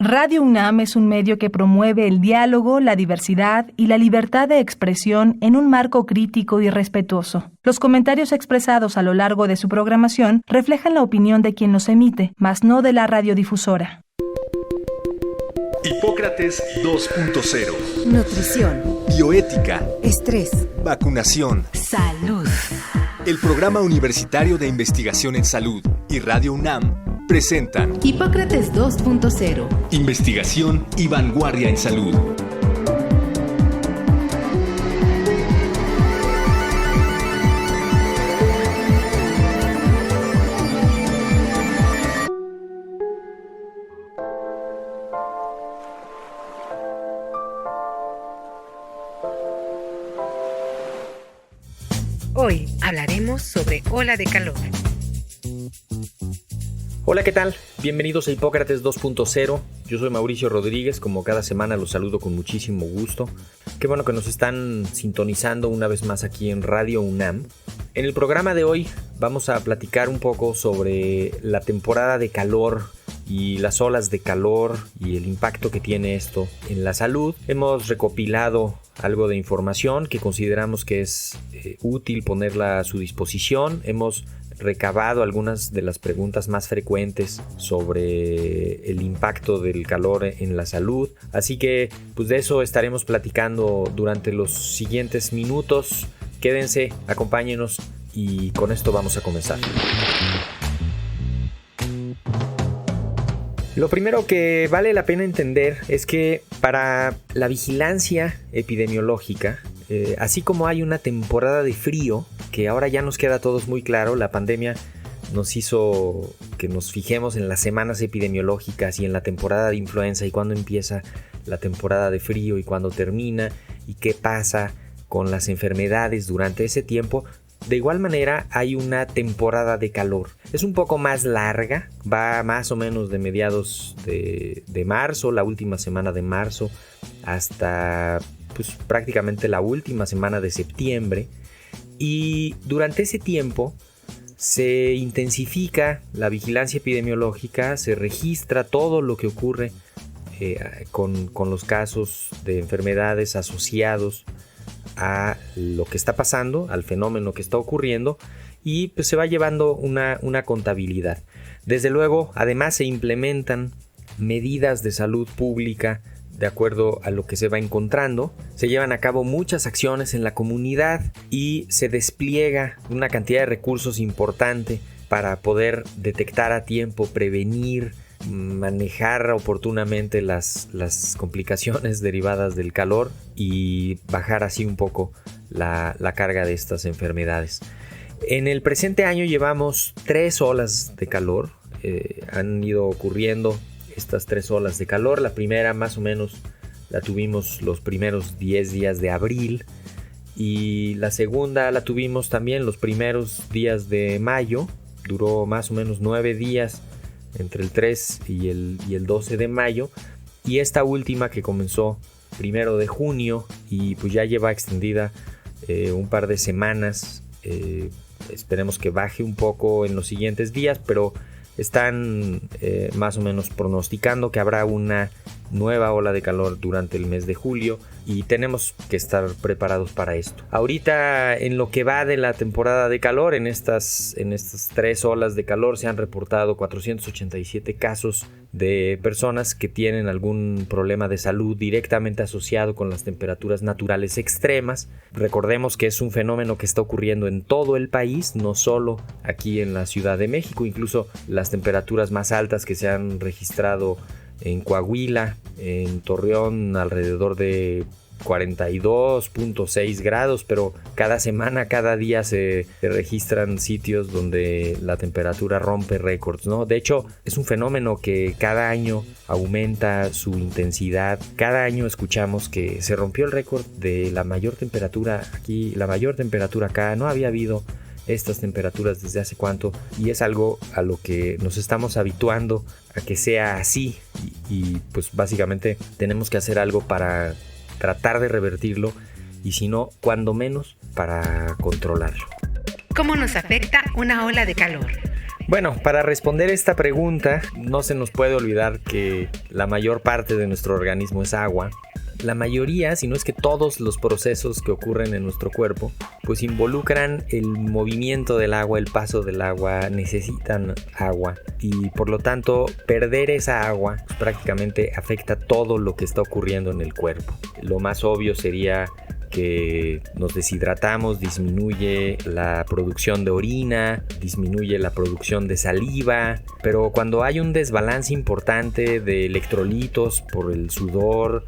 Radio UNAM es un medio que promueve el diálogo, la diversidad y la libertad de expresión en un marco crítico y respetuoso. Los comentarios expresados a lo largo de su programación reflejan la opinión de quien los emite, mas no de la radiodifusora. Hipócrates 2.0. Nutrición. Bioética. Estrés. Vacunación. Salud. El Programa Universitario de Investigación en Salud y Radio UNAM presentan Hipócrates 2.0. Investigación y vanguardia en salud. Hoy hablaremos sobre ola de calor. Hola, ¿qué tal? Bienvenidos a Hipócrates 2.0. Yo soy Mauricio Rodríguez, como cada semana los saludo con muchísimo gusto. Qué bueno que nos están sintonizando una vez más aquí en Radio UNAM. En el programa de hoy vamos a platicar un poco sobre la temporada de calor y las olas de calor y el impacto que tiene esto en la salud. Hemos recopilado algo de información que consideramos que es útil ponerla a su disposición. Hemos recabado algunas de las preguntas más frecuentes sobre el impacto del calor en la salud. Así que pues de eso estaremos platicando durante los siguientes minutos. Quédense, acompáñenos y con esto vamos a comenzar. Lo primero que vale la pena entender es que para la vigilancia epidemiológica, así como hay una temporada de frío, que ahora ya nos queda a todos muy claro, la pandemia nos hizo que nos fijemos en las semanas epidemiológicas y en la temporada de influenza y cuándo empieza la temporada de frío y cuándo termina y qué pasa con las enfermedades durante ese tiempo. De igual manera hay una temporada de calor. Es un poco más larga, va más o menos de mediados de marzo, la última semana de marzo, hasta pues, prácticamente la última semana de septiembre. Y durante ese tiempo se intensifica la vigilancia epidemiológica, se registra todo lo que ocurre con los casos de enfermedades asociados a lo que está pasando, al fenómeno que está ocurriendo, y pues se va llevando una contabilidad. Desde luego, además se implementan medidas de salud pública de acuerdo a lo que se va encontrando. Se llevan a cabo muchas acciones en la comunidad y se despliega una cantidad de recursos importante para poder detectar a tiempo, prevenir, manejar oportunamente las complicaciones derivadas del calor y bajar así un poco la carga de estas enfermedades. En el presente año llevamos 3 olas de calor. Han ido ocurriendo estas 3 olas de calor. La primera más o menos la tuvimos los primeros 10 días de abril y la segunda la tuvimos también los primeros días de mayo. Duró más o menos 9 días entre el 3 y el 12 de mayo, y esta última que comenzó 1 de junio y pues ya lleva extendida un par de semanas. Esperemos que baje un poco en los siguientes días, pero están más o menos pronosticando que habrá una nueva ola de calor durante el mes de julio y tenemos que estar preparados para esto. Ahorita, en lo que va de la temporada de calor, en estas 3 olas de calor se han reportado 487 casos de personas que tienen algún problema de salud directamente asociado con las temperaturas naturales extremas. Recordemos que es un fenómeno que está ocurriendo en todo el país, no solo aquí en la Ciudad de México. Incluso las temperaturas más altas que se han registrado en Coahuila, en Torreón, alrededor de 42.6 grados, pero cada semana, cada día se registran sitios donde la temperatura rompe récords, ¿no? De hecho, es un fenómeno que cada año aumenta su intensidad. Cada año escuchamos que se rompió el récord de la mayor temperatura aquí, la mayor temperatura acá. No había habido estas temperaturas desde hace cuánto, y es algo a lo que nos estamos habituando a que sea así y pues básicamente tenemos que hacer algo para tratar de revertirlo y si no, cuando menos para controlarlo. ¿Cómo nos afecta una ola de calor? Bueno, para responder esta pregunta, no se nos puede olvidar que la mayor parte de nuestro organismo es agua. La mayoría, si no es que todos los procesos que ocurren en nuestro cuerpo, pues involucran el movimiento del agua, el paso del agua, necesitan agua. Y por lo tanto, perder esa agua pues, prácticamente afecta todo lo que está ocurriendo en el cuerpo. Lo más obvio sería que nos deshidratamos, disminuye la producción de orina, disminuye la producción de saliva, pero cuando hay un desbalance importante de electrolitos por el sudor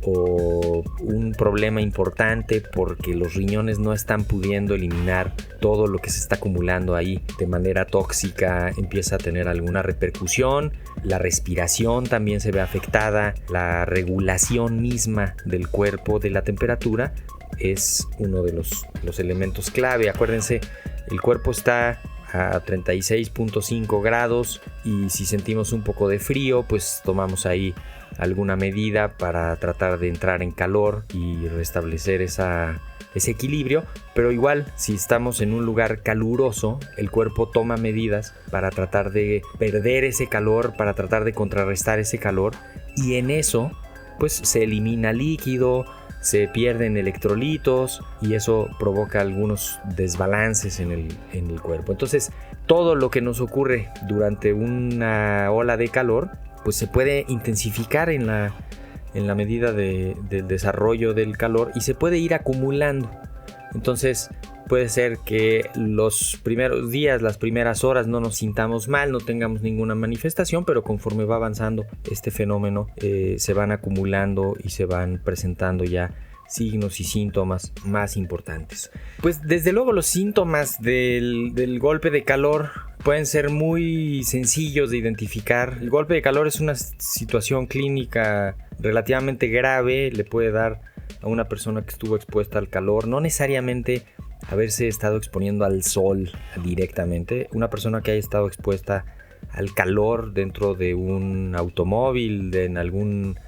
o un problema importante porque los riñones no están pudiendo eliminar todo lo que se está acumulando ahí de manera tóxica, empieza a tener alguna repercusión. La respiración también se ve afectada, la regulación misma del cuerpo de la temperatura es uno de los elementos clave. Acuérdense, el cuerpo está a 36.5 grados y si sentimos un poco de frío, pues tomamos ahí alguna medida para tratar de entrar en calor y restablecer ese equilibrio, pero igual si estamos en un lugar caluroso, el cuerpo toma medidas para tratar de perder ese calor, para tratar de contrarrestar ese calor, y en eso pues se elimina líquido, se pierden electrolitos y eso provoca algunos desbalances en el cuerpo. Entonces todo lo que nos ocurre durante una ola de calor pues se puede intensificar en la medida del desarrollo del calor y se puede ir acumulando. Entonces puede ser que los primeros días, las primeras horas no nos sintamos mal, no tengamos ninguna manifestación, pero conforme va avanzando este fenómeno se van acumulando y se van presentando ya signos y síntomas más importantes. Pues desde luego los síntomas del golpe de calor pueden ser muy sencillos de identificar. El golpe de calor es una situación clínica relativamente grave, le puede dar a una persona que estuvo expuesta al calor, no necesariamente haberse estado exponiendo al sol directamente. Una persona que haya estado expuesta al calor dentro de un automóvil, en algún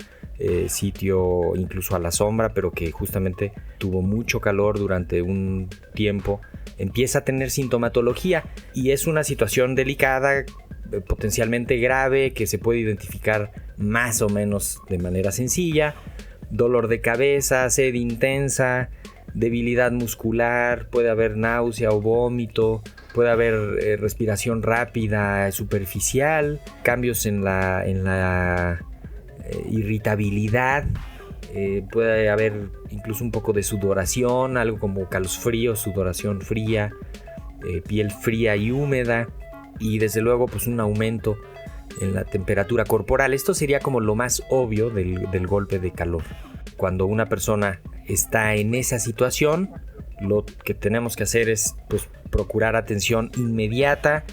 sitio, incluso a la sombra, pero que justamente tuvo mucho calor durante un tiempo, empieza a tener sintomatología y es una situación delicada, potencialmente grave, que se puede identificar más o menos de manera sencilla. Dolor de cabeza, sed intensa, debilidad muscular, puede haber náusea o vómito, puede haber respiración rápida, superficial, cambios en la irritabilidad, puede haber incluso un poco de sudoración, algo como calosfrío, sudoración fría, piel fría y húmeda, y desde luego pues un aumento en la temperatura corporal. Esto sería como lo más obvio del golpe de calor. Cuando una persona está en esa situación, lo que tenemos que hacer es pues procurar atención inmediata,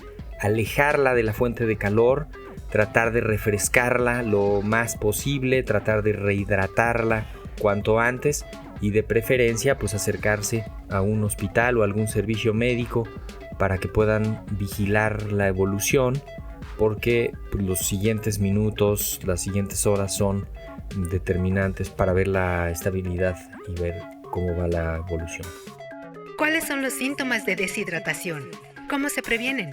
alejarla de la fuente de calor, tratar de refrescarla lo más posible, tratar de rehidratarla cuanto antes y de preferencia pues acercarse a un hospital o algún servicio médico para que puedan vigilar la evolución, porque pues, los siguientes minutos, las siguientes horas son determinantes para ver la estabilidad y ver cómo va la evolución. ¿Cuáles son los síntomas de deshidratación? ¿Cómo se previenen?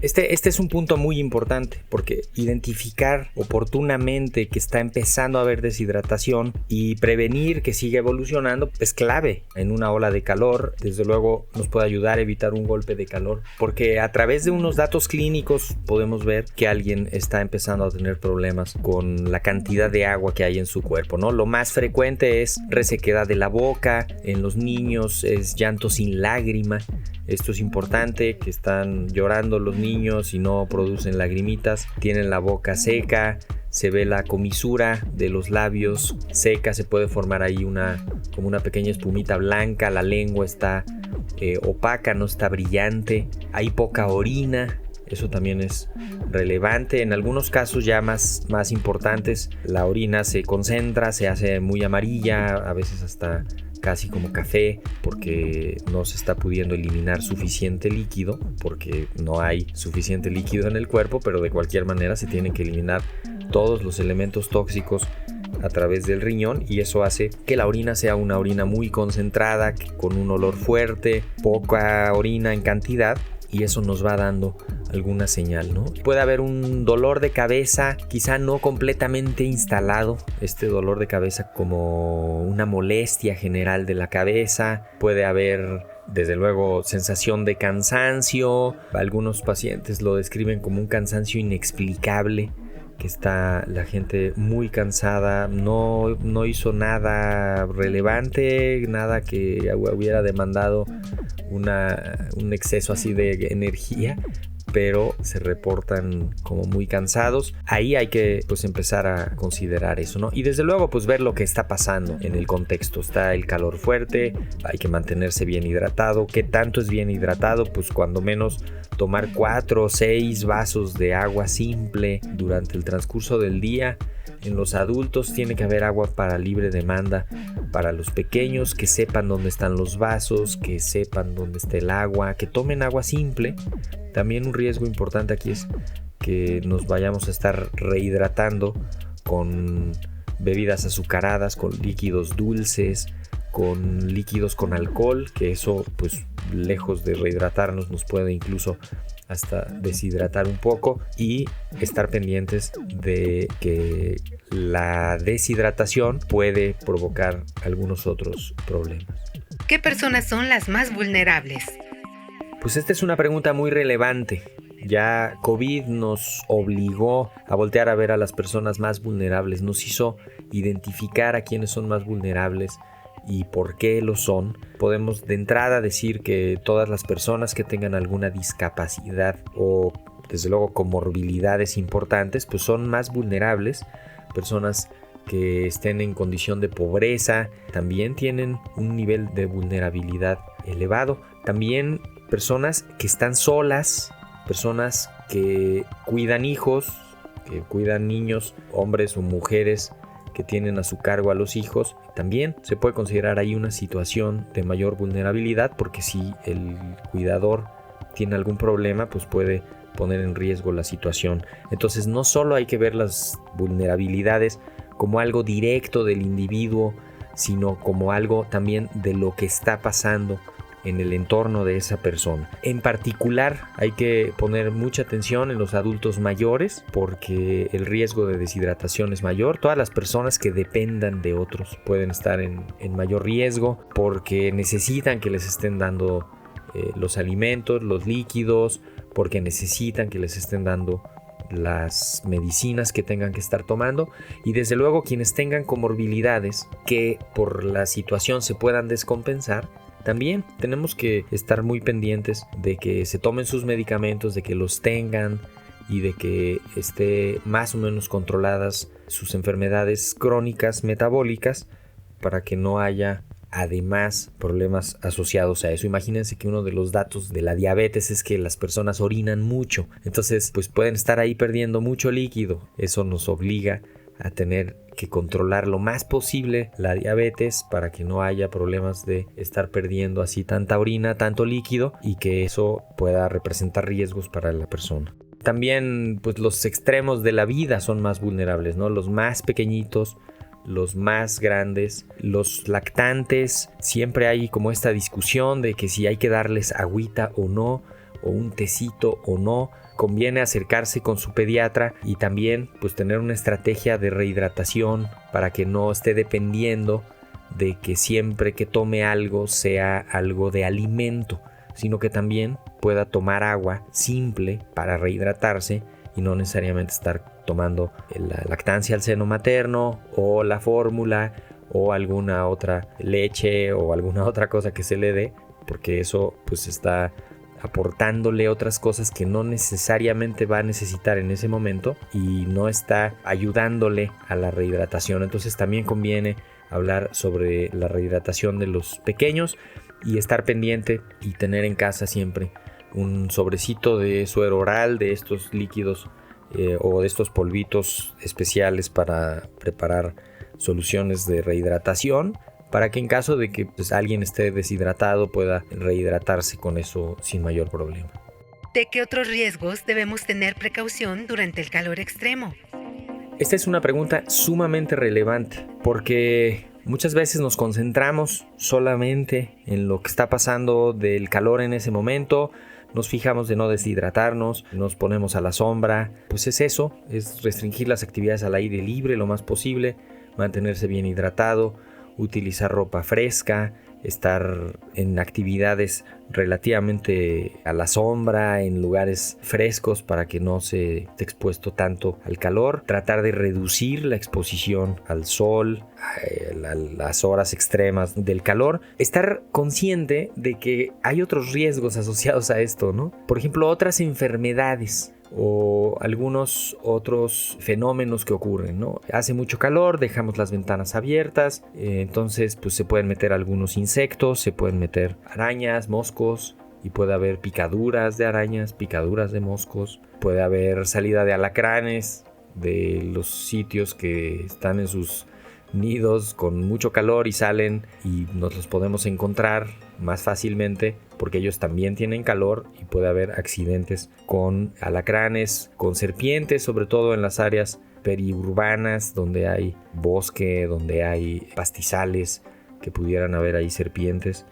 Este es un punto muy importante porque identificar oportunamente que está empezando a haber deshidratación y prevenir que siga evolucionando es clave en una ola de calor. Desde luego nos puede ayudar a evitar un golpe de calor porque a través de unos datos clínicos podemos ver que alguien está empezando a tener problemas con la cantidad de agua que hay en su cuerpo, ¿no? Lo más frecuente es resequedad de la boca, en los niños es llanto sin lágrima. Esto es importante, que están llorando los niños y no producen lagrimitas, tienen la boca seca, se ve la comisura de los labios seca, se puede formar ahí como una pequeña espumita blanca, la lengua está opaca, no está brillante, hay poca orina. Eso también es relevante. En algunos casos ya más importantes, la orina se concentra, se hace muy amarilla, a veces hasta casi como café, porque no se está pudiendo eliminar suficiente líquido, porque no hay suficiente líquido en el cuerpo, pero de cualquier manera se tienen que eliminar todos los elementos tóxicos a través del riñón y eso hace que la orina sea una orina muy concentrada, con un olor fuerte, poca orina en cantidad y eso nos va dando alguna señal, ¿no? Puede haber un dolor de cabeza, quizá no completamente instalado, este dolor de cabeza como una molestia general de la cabeza. Puede haber, desde luego, sensación de cansancio. Algunos pacientes lo describen como un cansancio inexplicable, que está la gente muy cansada, no hizo nada relevante, nada que hubiera demandado un exceso así de energía, pero se reportan como muy cansados. Ahí hay que empezar a considerar eso, ¿no? Y desde luego ver lo que está pasando en el contexto. Está el calor fuerte, hay que mantenerse bien hidratado. ¿Qué tanto es bien hidratado? Pues cuando menos tomar 4 o 6 vasos de agua simple durante el transcurso del día. En los adultos tiene que haber agua para libre demanda. Para los pequeños, que sepan dónde están los vasos, que sepan dónde está el agua, que tomen agua simple. También un riesgo importante aquí es que nos vayamos a estar rehidratando con bebidas azucaradas, con líquidos dulces, con líquidos con alcohol, que eso lejos de rehidratarnos nos puede incluso hasta deshidratar un poco, y estar pendientes de que la deshidratación puede provocar algunos otros problemas. ¿Qué personas son las más vulnerables? Pues esta es una pregunta muy relevante. Ya COVID nos obligó a voltear a ver a las personas más vulnerables, nos hizo identificar a quienes son más vulnerables y por qué lo son. Podemos de entrada decir que todas las personas que tengan alguna discapacidad o desde luego comorbilidades importantes pues son más vulnerables. Personas que estén en condición de pobreza también tienen un nivel de vulnerabilidad elevado. También personas que están solas, personas que cuidan hijos, que cuidan niños, hombres o mujeres que tienen a su cargo a los hijos, también se puede considerar ahí una situación de mayor vulnerabilidad, porque si el cuidador tiene algún problema, pues puede poner en riesgo la situación. Entonces no solo hay que ver las vulnerabilidades como algo directo del individuo, sino como algo también de lo que está pasando en el entorno de esa persona. En particular hay que poner mucha atención en los adultos mayores, porque el riesgo de deshidratación es mayor. Todas las personas que dependan de otros pueden estar en mayor riesgo, porque necesitan que les estén dando los alimentos, los líquidos, porque necesitan que les estén dando las medicinas que tengan que estar tomando, y desde luego quienes tengan comorbilidades que por la situación se puedan descompensar. También tenemos que estar muy pendientes de que se tomen sus medicamentos, de que los tengan y de que esté más o menos controladas sus enfermedades crónicas metabólicas, para que no haya además problemas asociados a eso. Imagínense que uno de los datos de la diabetes es que las personas orinan mucho, entonces pues pueden estar ahí perdiendo mucho líquido. Eso nos obliga a tener que controlar lo más posible la diabetes para que no haya problemas de estar perdiendo así tanta orina, tanto líquido, y que eso pueda representar riesgos para la persona. También pues los extremos de la vida son más vulnerables, ¿no? Los más pequeñitos, los más grandes, los lactantes. Siempre hay como esta discusión de que si hay que darles agüita o no, o un tecito o no. Conviene acercarse con su pediatra y también pues tener una estrategia de rehidratación para que no esté dependiendo de que siempre que tome algo sea algo de alimento, sino que también pueda tomar agua simple para rehidratarse y no necesariamente estar tomando la lactancia al seno materno o la fórmula o alguna otra leche o alguna otra cosa que se le dé, porque eso pues está aportándole otras cosas que no necesariamente va a necesitar en ese momento y no está ayudándole a la rehidratación. Entonces también conviene hablar sobre la rehidratación de los pequeños y estar pendiente y tener en casa siempre un sobrecito de suero oral, de estos líquidos o de estos polvitos especiales para preparar soluciones de rehidratación, para que en caso de que pues, alguien esté deshidratado pueda rehidratarse con eso sin mayor problema. ¿De qué otros riesgos debemos tener precaución durante el calor extremo? Esta es una pregunta sumamente relevante, porque muchas veces nos concentramos solamente en lo que está pasando del calor en ese momento. nos fijamos de no deshidratarnos, nos ponemos a la sombra, pues es eso, es restringir las actividades al aire libre lo más posible, mantenerse bien hidratado, utilizar ropa fresca, estar en actividades relativamente a la sombra, en lugares frescos para que no se esté expuesto tanto al calor, tratar de reducir la exposición al sol, a las horas extremas del calor, estar consciente de que hay otros riesgos asociados a esto, ¿no? Por ejemplo, otras enfermedades o algunos otros fenómenos que ocurren, ¿no? Hace mucho calor, dejamos las ventanas abiertas, entonces pues se pueden meter algunos insectos, se pueden meter arañas, moscos, y puede haber picaduras de arañas, picaduras de moscos, puede haber salida de alacranes de los sitios que están en sus nidos con mucho calor y salen y nos los podemos encontrar más fácilmente porque ellos también tienen calor y puede haber accidentes con alacranes, con serpientes, sobre todo en las áreas periurbanas donde hay bosque, donde hay pastizales, que pudieran haber ahí serpientes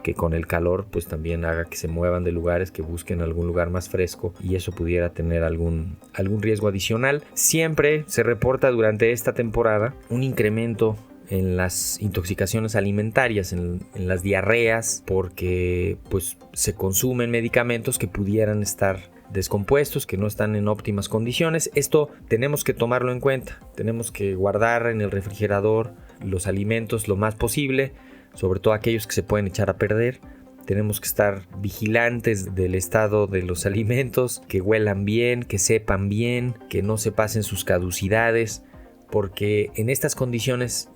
que con el calor pues también haga que se muevan de lugares, que busquen algún lugar más fresco y eso pudiera tener algún riesgo adicional. Siempre se reporta durante esta temporada un incremento en las intoxicaciones alimentarias, en las diarreas, porque pues se consumen medicamentos que pudieran estar descompuestos, que no están en óptimas condiciones. Esto tenemos que tomarlo en cuenta, tenemos que guardar en el refrigerador los alimentos lo más posible, sobre todo aquellos que se pueden echar a perder. Tenemos que estar vigilantes del estado de los alimentos, que huelan bien, que sepan bien, que no se pasen sus caducidades, porque en estas condiciones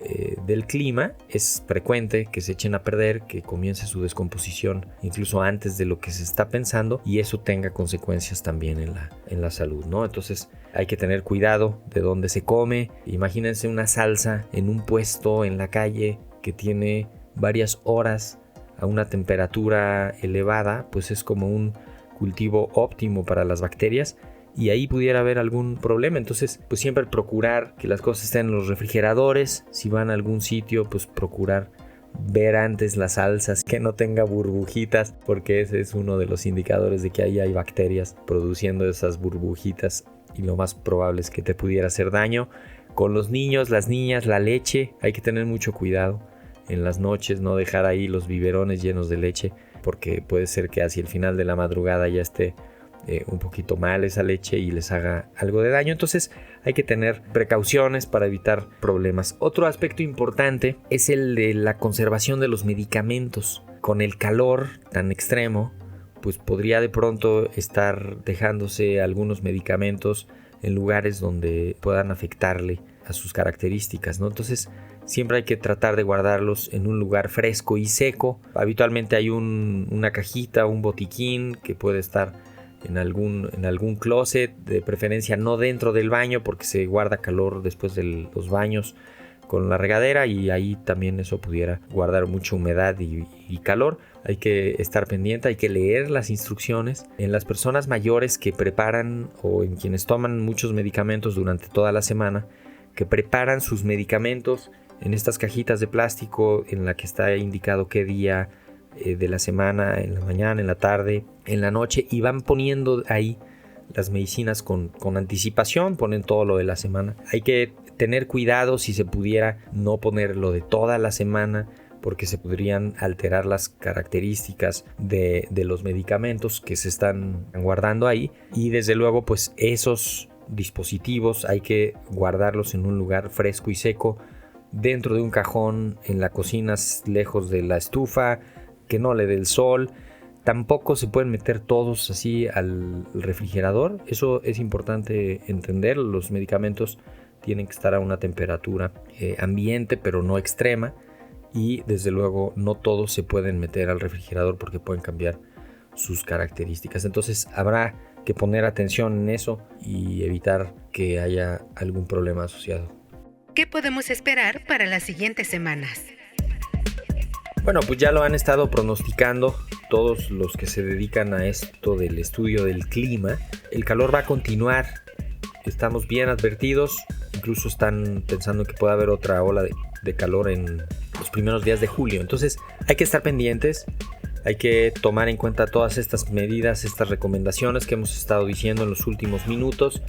del clima es frecuente que se echen a perder, que comience su descomposición incluso antes de lo que se está pensando y eso tenga consecuencias también en la salud, ¿no? Entonces hay que tener cuidado de dónde se come. Imagínense una salsa en un puesto en la calle que tiene varias horas a una temperatura elevada, pues es como un cultivo óptimo para las bacterias y ahí pudiera haber algún problema. Entonces pues siempre procurar que las cosas estén en los refrigeradores. Si van a algún sitio pues procurar ver antes las salsas, que no tenga burbujitas, porque ese es uno de los indicadores de que ahí hay bacterias produciendo esas burbujitas y lo más probable es que te pudiera hacer daño. Con los niños, las niñas, la leche, hay que tener mucho cuidado en las noches, no dejar ahí los biberones llenos de leche, porque puede ser que hacia el final de la madrugada ya esté un poquito mal esa leche y les haga algo de daño. Entonces hay que tener precauciones para evitar problemas. Otro aspecto importante es el de la conservación de los medicamentos. Con el calor tan extremo, pues podría de pronto estar dejándose algunos medicamentos en lugares donde puedan afectarle a sus características, ¿no? Entonces siempre hay que tratar de guardarlos en un lugar fresco y seco. Habitualmente hay una cajita, un botiquín que puede estar en algún closet, de preferencia no dentro del baño porque se guarda calor después de los baños con la regadera y ahí también eso pudiera guardar mucha humedad y calor. Hay que estar pendiente, hay que leer las instrucciones. En las personas mayores que preparan o en quienes toman muchos medicamentos durante toda la semana, que preparan sus medicamentos en estas cajitas de plástico en la que está indicado qué día de la semana, en la mañana, en la tarde, en la noche, y van poniendo ahí las medicinas con anticipación, ponen todo lo de la semana. Hay que tener cuidado si se pudiera no poner lo de toda la semana, porque se podrían alterar las características de los medicamentos que se están guardando ahí, y desde luego pues esos dispositivos hay que guardarlos en un lugar fresco y seco, dentro de un cajón en la cocina, lejos de la estufa, que no le dé el sol. Tampoco se pueden meter todos así al refrigerador. Eso es importante entender. Los medicamentos tienen que estar a una temperatura ambiente, pero no extrema. Y desde luego no todos se pueden meter al refrigerador porque pueden cambiar sus características. Entonces habrá que poner atención en eso y evitar que haya algún problema asociado. ¿Qué podemos esperar para las siguientes semanas? Bueno, pues ya lo han estado pronosticando todos los que se dedican a esto del estudio del clima. El calor va a continuar, estamos bien advertidos, incluso están pensando que puede haber otra ola de calor en los primeros días de julio. Entonces hay que estar pendientes, Hay que tomar en cuenta todas estas medidas, estas recomendaciones que hemos estado diciendo en los últimos minutos.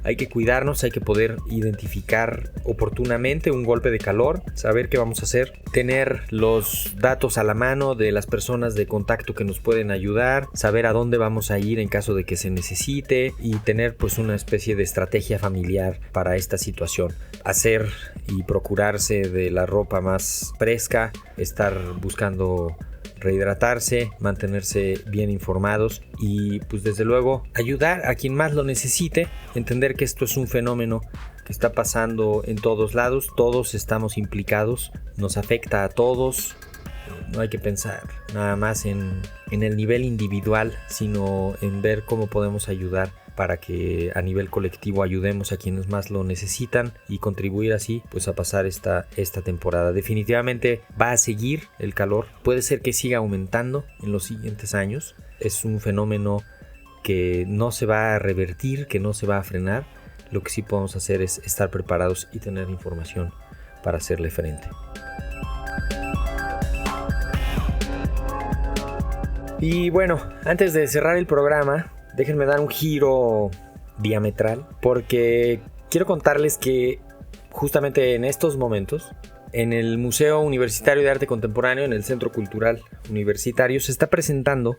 Hay que cuidarnos, hay que poder identificar oportunamente un golpe de calor, saber qué vamos a hacer, tener los datos a la mano de las personas de contacto que nos pueden ayudar, saber a dónde vamos a ir en caso de que se necesite y tener pues una especie de estrategia familiar para esta situación. Hacer y procurarse de la ropa más fresca, estar buscando rehidratarse, mantenerse bien informados y pues desde luego ayudar a quien más lo necesite, entender que esto es un fenómeno que está pasando en todos lados, todos estamos implicados, nos afecta a todos, no hay que pensar nada más en el nivel individual, sino en ver cómo podemos ayudar para que a nivel colectivo ayudemos a quienes más lo necesitan y contribuir así pues a pasar esta temporada. Definitivamente va a seguir el calor, puede ser que siga aumentando en los siguientes años, es un fenómeno que no se va a revertir, que no se va a frenar. Lo que sí podemos hacer es estar preparados y tener información para hacerle frente. Y bueno, antes de cerrar el programa, déjenme dar un giro diametral porque quiero contarles que justamente en estos momentos en el Museo Universitario de Arte Contemporáneo, en el Centro Cultural Universitario, se está presentando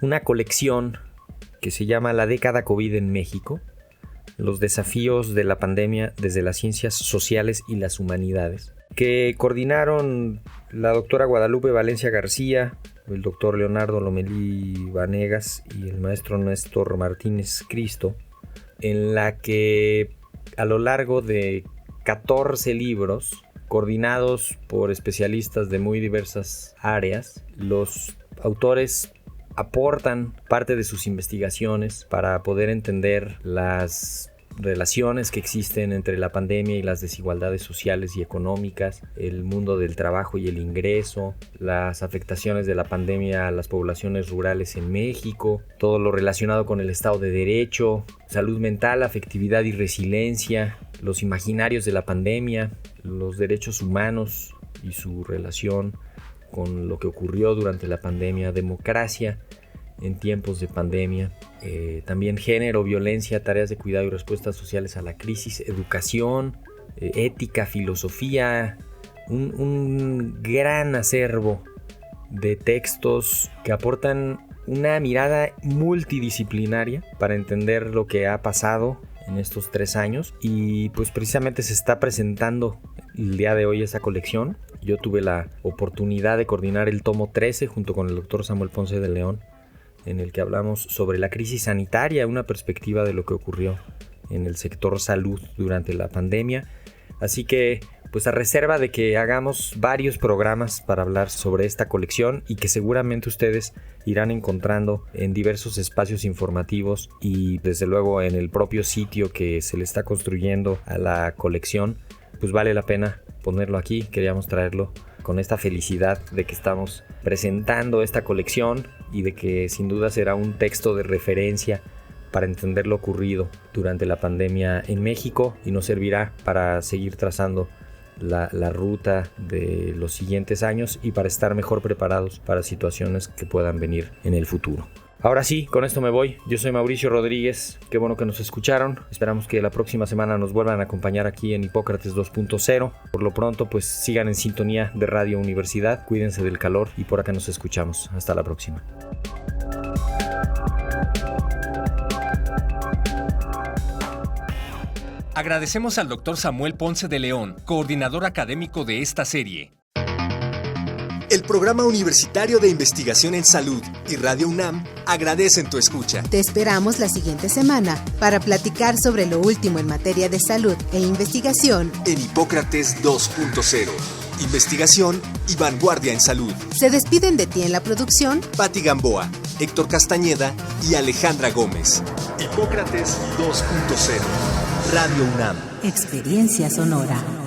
una colección que se llama La década COVID en México, los desafíos de la pandemia desde las ciencias sociales y las humanidades, que coordinaron la doctora Guadalupe Valencia García, el doctor Leonardo Lomelí Vanegas y el maestro Néstor Martínez Cristo, en la que a lo largo de 14 libros, coordinados por especialistas de muy diversas áreas, los autores aportan parte de sus investigaciones para poder entender las relaciones que existen entre la pandemia y las desigualdades sociales y económicas, el mundo del trabajo y el ingreso, las afectaciones de la pandemia a las poblaciones rurales en México, todo lo relacionado con el Estado de Derecho, salud mental, afectividad y resiliencia, los imaginarios de la pandemia, los derechos humanos y su relación con lo que ocurrió durante la pandemia, democracia en tiempos de pandemia, también género, violencia, tareas de cuidado y respuestas sociales a la crisis, educación, ética, filosofía, un gran acervo de textos que aportan una mirada multidisciplinaria para entender lo que ha pasado en estos 3 años y pues precisamente se está presentando el día de hoy esa colección. Yo tuve la oportunidad de coordinar el tomo 13 junto con el doctor Samuel Ponce de León, en el que hablamos sobre la crisis sanitaria, una perspectiva de lo que ocurrió en el sector salud durante la pandemia. Así que, pues a reserva de que hagamos varios programas para hablar sobre esta colección y que seguramente ustedes irán encontrando en diversos espacios informativos y desde luego en el propio sitio que se le está construyendo a la colección, pues vale la pena ponerlo aquí. Queríamos traerlo con esta felicidad de que estamos presentando esta colección y de que sin duda será un texto de referencia para entender lo ocurrido durante la pandemia en México y nos servirá para seguir trazando la ruta de los siguientes años y para estar mejor preparados para situaciones que puedan venir en el futuro. Ahora sí, con esto me voy. Yo soy Mauricio Rodríguez. Qué bueno que nos escucharon. Esperamos que la próxima semana nos vuelvan a acompañar aquí en Hipócrates 2.0. Por lo pronto, pues sigan en sintonía de Radio Universidad. Cuídense del calor y por acá nos escuchamos. Hasta la próxima. Agradecemos al Dr. Samuel Ponce de León, coordinador académico de esta serie. El Programa Universitario de Investigación en Salud y Radio UNAM agradecen tu escucha. Te esperamos la siguiente semana para platicar sobre lo último en materia de salud e investigación en Hipócrates 2.0. Investigación y vanguardia en salud. Se despiden de ti en la producción Patti Gamboa, Héctor Castañeda y Alejandra Gómez. Hipócrates 2.0. Radio UNAM. Experiencia sonora.